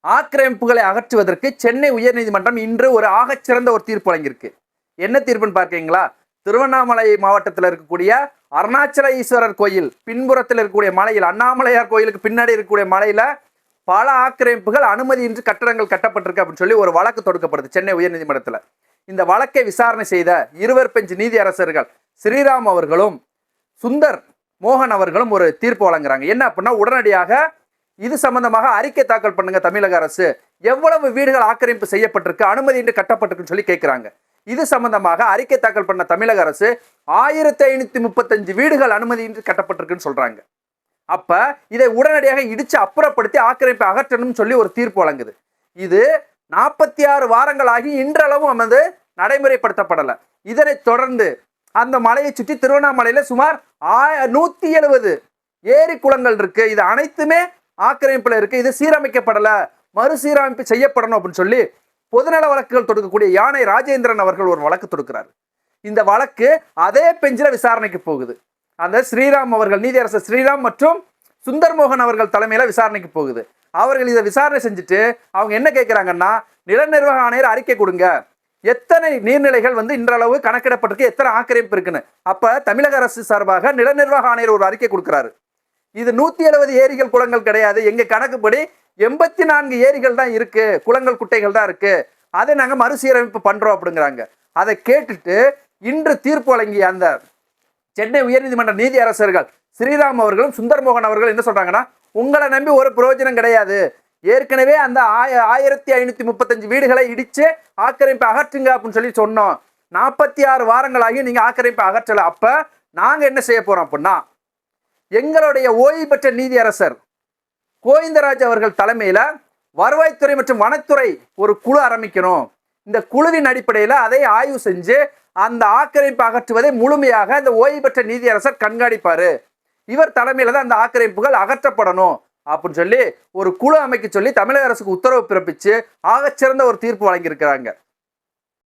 ஆக்கிரமிப்புகளை அகற்றுவதற்கு சென்னை உயர்நீதிமன்றம் இன்று ஒரு ஆகச்சிறந்த ஒரு தீர்ப்பு வழங்கியிருக்கு. என்ன தீர்ப்புன்னு பார்க்கீங்களா? திருவண்ணாமலை மாவட்டத்தில் இருக்கக்கூடிய அருணாச்சல ஈஸ்வரர் கோயில் பின்புறத்தில் இருக்கக்கூடிய மலையில், அண்ணாமலையார் கோயிலுக்கு பின்னாடி இருக்கக்கூடிய மலையில பல ஆக்கிரமிப்புகள் அனுமதியின்றி கட்டடங்கள் கட்டப்பட்டிருக்கு அப்படின்னு சொல்லி ஒரு வழக்கு தொடுக்கப்படுது சென்னை உயர்நீதிமன்றத்தில். இந்த வழக்கை விசாரணை செய்த இருவர் பெஞ்ச் நீதியரசர்கள் ஸ்ரீராம் அவர்களும் சுந்தர் மோகன் அவர்களும் ஒரு தீர்ப்பு வழங்குறாங்க. என்ன அப்படின்னா, உடனடியாக இது சம்பந்தமாக அறிக்கை தாக்கல் பண்ணுங்க தமிழக அரசு, எவ்வளவு வீடுகள் ஆக்கிரமிப்பு செய்யப்பட்டிருக்கு, அனுமதியின்றி கட்டப்பட்டிருக்குன்னு சொல்லி கேட்கிறாங்க. இது சம்பந்தமாக அறிக்கை தாக்கல் பண்ண தமிழக அரசு 1535 வீடுகள் அனுமதியின்றி கட்டப்பட்டிருக்குன்னு சொல்றாங்க. அப்ப இதை உடனடியாக இடிச்சு அப்புறப்படுத்தி ஆக்கிரமிப்பை அகற்றணும்னு சொல்லி ஒரு தீர்ப்பு வழங்குது. இது 46 வாரங்களாகி இன்றளவும் நடைமுறைப்படுத்தப்படலை. இதனை தொடர்ந்து அந்த மலையை சுற்றி திருவண்ணாமலையில சுமார் 170 ஏரி குளங்கள் இருக்கு. இது அனைத்துமே ஆக்கிரமிப்புல இருக்கு. இது சீரமைக்கப்படல, மறுசீரமைப்பு செய்யப்படணும் அப்படின்னு சொல்லி பொதுநல வழக்குகள் தொடுக்கக்கூடிய யானை ராஜேந்திரன் அவர்கள் ஒரு வழக்கு தொடுக்கிறார். இந்த வழக்கு அதே பெஞ்சில விசாரணைக்கு போகுது. அந்த ஸ்ரீராம் அவர்கள், நீதியரசர் ஸ்ரீராம் மற்றும் சுந்தர் மோகன் அவர்கள் தலைமையில விசாரணைக்கு போகுது. அவர்கள் இதை விசாரணை செஞ்சுட்டு அவங்க என்ன கேட்கிறாங்கன்னா, நில நிர்வாக ஆணையர் அறிக்கை கொடுங்க, எத்தனை நீர்நிலைகள் இன்றளவு கணக்கிடப்பட்டிருக்கு, எத்தனை ஆக்கிரமிப்பு இருக்குன்னு. அப்ப தமிழக அரசு சார்பாக நில நிர்வாக ஆணையர் ஒரு அறிக்கை கொடுக்கிறாரு. இது 170 ஏரிகள் குளங்கள் கிடையாது, எங்க கணக்குப்படி 84 ஏரிகள் தான் இருக்கு, குளங்கள் குட்டைகள் தான் இருக்கு, அதை நாங்க மறுசீரமைப்பு பண்றோம் அப்படிங்கிறாங்க. அதை கேட்டுட்டு இன்று தீர்ப்பு வழங்கிய அந்த சென்னை உயர்நீதிமன்ற நீதியரசர்கள் ஸ்ரீராம் அவர்களும் சுந்தர் மோகன் அவர்கள் என்ன சொல்றாங்கன்னா, உங்களை நம்பி ஒரு பிரயோஜனம் கிடையாது, ஏற்கனவே அந்த 1535 வீடுகளை இடிச்சு ஆக்கிரமிப்பு அகற்றுங்க அப்படின்னு சொல்லி சொன்னோம். 46 வாரங்களாகி நீங்க ஆக்கிரமிப்பு அகற்றல. அப்ப நாங்க என்ன செய்ய போறோம் அப்படின்னா, எங்களுடைய ஓய்வு பெற்ற நீதியரசர் கோவிந்தராஜ் அவர்கள் தலைமையில வருவாய்த்துறை மற்றும் வனத்துறை ஒரு குழு ஆரம்பிக்கணும். இந்த குழுவின் அடிப்படையில் அதை ஆய்வு செஞ்சு அந்த ஆக்கிரமிப்பு அகற்றுவதை முழுமையாக அந்த ஓய்வு பெற்ற நீதியரசர் கண்காணிப்பாரு. இவர் தலைமையில தான் அந்த ஆக்கிரமிப்புகள் அகற்றப்படணும் அப்படின்னு சொல்லி ஒரு குழு அமைக்க சொல்லி தமிழக அரசுக்கு உத்தரவு பிறப்பிச்சு ஆகச்சிறந்த ஒரு தீர்ப்பு வழங்கியிருக்கிறாங்க.